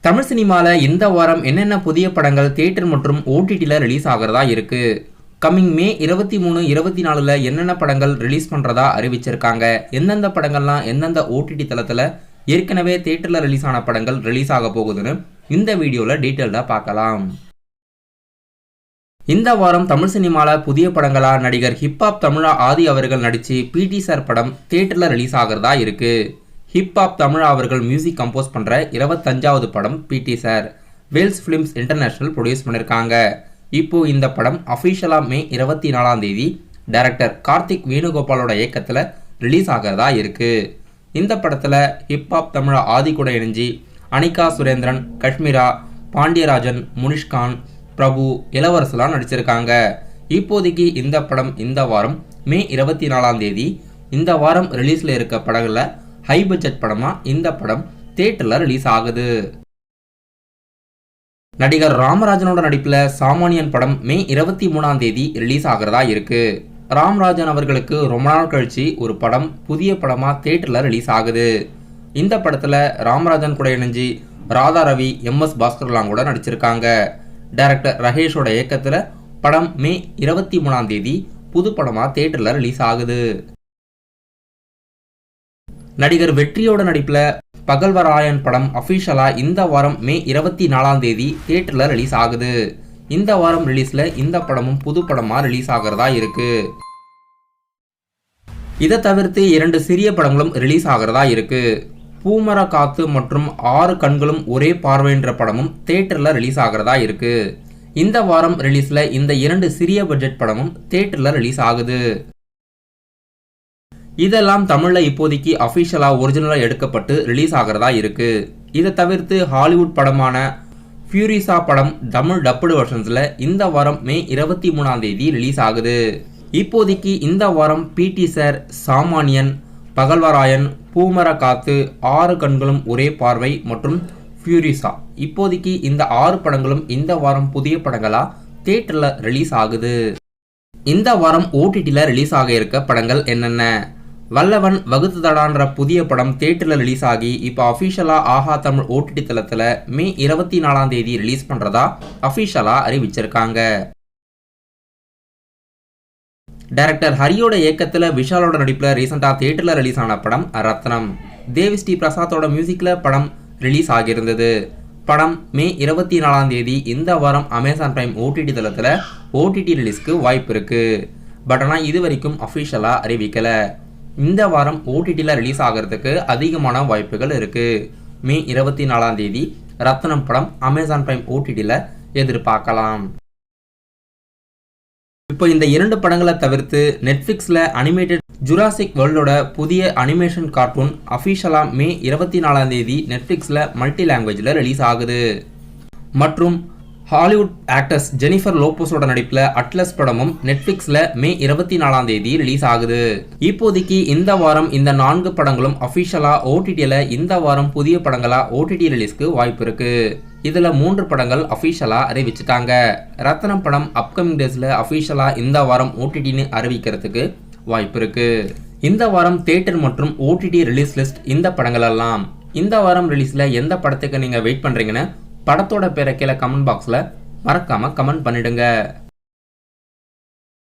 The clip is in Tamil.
தமிழ் சினிமால இந்த வாரம் என்னென்ன புதிய படங்கள் தியேட்டர் மற்றும் ஓடிடில ரிலீஸ் ஆகிறதா இருக்கு. கம்மிங் மே 23, 24ல என்னென்ன படங்கள் ரிலீஸ் பண்றதா அறிவிச்சிருக்காங்க. எந்தெந்த படங்கள்லாம் எந்தெந்த ஓடிடி தளத்துல ஏற்கனவே தியேட்டர்ல ரிலீஸ் ஆன படங்கள் ரிலீஸ் ஆக போகுதுன்னு இந்த வீடியோல டீட்டெயில்டா பார்க்கலாம். இந்த வாரம் தமிழ் சினிமால புதிய படங்களா நடிகர் ஹிப்ஹாப் தமிழா ஆதி அவர்கள் நடிச்சு பிடி சார் படம் தியேட்டர்ல ரிலீஸ் ஆகிறதா இருக்கு. ஹிப்ஹாப் தமிழா அவர்கள் மியூசிக் கம்போஸ் பண்ற 25வது படம் பிடி sir Vels films international produce பண்ணிருக்காங்க. இப்போ இந்த படம் அஃபிஷியலா மே 24ஆம் தேதி டைரக்டர் கார்த்திக் வேணுகோபாலோட இயக்கத்துல ரிலீஸ் ஆகிறதா இருக்கு. இந்த படத்துல ஹிப்ஹாப் தமிழா ஆதி கூட இணைஞ்சி அனிகா சுரேந்திரன், காஷ்மீரா, பாண்டியராஜன், முனிஷ்கான், பிரபு, இளவரசலாம் நடிச்சிருக்காங்க. இப்போதைக்கு இந்த படம் இந்த வாரம் மே 24ஆம் தேதி இந்த வாரம் ரிலீஸ்ல இருக்க படங்கள்ல ஹை பட்ஜெட் படமா இந்த படம் தியேட்டர்ல ரிலீஸ் ஆகுது. நடிகர் ராமராஜனோட நடிப்புல சாமானியன் படம் மே 23ஆம் தேதி ரிலீஸ் ஆகிறதா இருக்கு. ராமராஜன் அவர்களுக்கு ரொம்ப நாள் கழிச்சு ஒரு படம் புதிய படமா தியேட்டர்ல ரிலீஸ் ஆகுது. இந்த படத்துல ராமராஜன் கூட இணைஞ்சு ராதா ரவி, MS பாஸ்கர்லாம் கூட நடிச்சிருக்காங்க. டைரக்டர் ரஹேஷோட இயக்கத்துல படம் மே 23ஆம் தேதி புது படமா தியேட்டர்ல ரிலீஸ் ஆகுது. நடிகர் வெற்றியோட நடிப்புல பகல்வராயன் படம் அபிஷியலா இந்த வாரம் மே 24ஆம் தேதி தியேட்டர்ல ரிலீஸ் ஆகுது. இந்த வாரம் ரிலீஸ்ல இந்த படமும் புது படமா ரிலீஸ் ஆகிறதா இருக்கு. இதை தவிர்த்து 2 சிறிய படங்களும் ரிலீஸ் ஆகிறதா இருக்கு. பூமர காத்து மற்றும் 6 கண்களும் ஒரே பார்வைன்ற படமும் தியேட்டர்ல ரிலீஸ் ஆகிறதா இருக்கு. இந்த வாரம் ரிலீஸ்ல இந்த 2 சிறிய பட்ஜெட் படமும் தியேட்டர்ல ரிலீஸ் ஆகுது. இதெல்லாம் தமிழ்ல இப்போதைக்கு அபிஷியலா ஒரிஜினலா எடுக்கப்பட்டு ரிலீஸ் ஆகிறதா இருக்கு. இதை தவிர்த்து ஹாலிவுட் படமான ஃபியூரிசா படம் தமிழ் டப்புடு வெர்ஷன்ஸ்ல இந்த வாரம் மே 23ஆம் தேதி ரிலீஸ் ஆகுது. இப்போதைக்கு இந்த வாரம் பிடி சார், சாமானியன், பகல்வராயன், பூமர காத்து, 6 கண்களும் ஒரே பார்வை மற்றும் ஃபியூரிசா இப்போதைக்கு இந்த 6 படங்களும் இந்த வாரம் புதிய படங்களா தியேட்டர்ல ரிலீஸ் ஆகுது. இந்த வாரம் ஓடிடில ரிலீஸ் ஆக இருக்க படங்கள் என்னென்ன? வல்லவன் வகுத்துதடான்ற புதிய படம் தியேட்டர்ல ரிலீஸ் ஆகி இப்போ அபிஷியலா ஆஹா தமிழ் ஓடிடி தளத்துல மே 24ஆம் தேதி ரிலீஸ் பண்றதா அபிஷியலா அறிவிச்சிருக்காங்க. டைரக்டர் ஹரியோட இயக்கத்துல விஷாலோட நடிப்புல ரீசெண்டா தியேட்டர்ல ரிலீஸ் ஆன படம் ரத்னம். தேவி ஸ்ரீ பிரசாத்தோட மியூசிக்ல படம் ரிலீஸ் ஆகியிருந்தது. படம் மே 24ஆம் தேதி இந்த வாரம் அமேசான் பிரைம் ஓடிடி தளத்துல ஓடிடி ரிலீஸ்க்கு வாய்ப்பு இருக்கு. பட் ஆனால் இது வரைக்கும் அஃபிஷியலா அறிவிக்கல. இந்த வாரம் ஓடிடியில் ரிலீஸ் ஆகிறதுக்கு அதிகமான வாய்ப்புகள் இருக்கு. மே 24ஆம் தேதி ரத்னம் படம் அமேசான் பிரைம் ஓடிடியில் எதிர்பார்க்கலாம். இப்போ இந்த 2 படங்களை தவிர்த்து நெட்ஃபிளிக்ஸ்ல அனிமேட்டட் ஜுராசிக் வேர்ல்டோட புதிய அனிமேஷன் கார்ட்டூன் அஃபிஷியலா மே 24ஆம் தேதி நெட்ஃபிளிக்ஸ்ல மல்டி லாங்குவேஜ்ல ரிலீஸ் ஆகுது. மற்றும் ஹாலிவுட் ஆக்டர்ஸ் ஜெனிஃபர் லோபஸோட நடிப்புல அட்லஸ் படமும் நெட்ஃபிளிக்ஸ்ல மே 24ஆம் தேதி ரிலீஸ் ஆகுது. இப்போதைக்கு இந்த வாரம் இந்த 4 படங்களும் அபிஷியலா ஓடிடில இந்த வாரம் புதிய படங்களா ஓடிடி ரிலீஸ்க்கு வாய்ப்பு இருக்கு. இதுல 3 படங்கள் அபிஷியலா அறிவிச்சுட்டாங்க. ரத்னம் படம் அப்கமிங் டேஸ்ல அபிஷியலா இந்த வாரம் ஓடிடின்னு அறிவிக்கிறதுக்கு வாய்ப்பு இருக்கு. இந்த வாரம் தியேட்டர் மற்றும் ஓடிடி ரிலீஸ் லிஸ்ட் இந்த படங்கள் எல்லாம். இந்த வாரம் ரிலீஸ்ல எந்த படத்துக்கு நீங்க வெயிட் பண்றீங்கன்னு படத்தோட பேரை கீழே கமெண்ட் பாக்ஸ்ல மறக்காம கமெண்ட் பண்ணிடுங்க.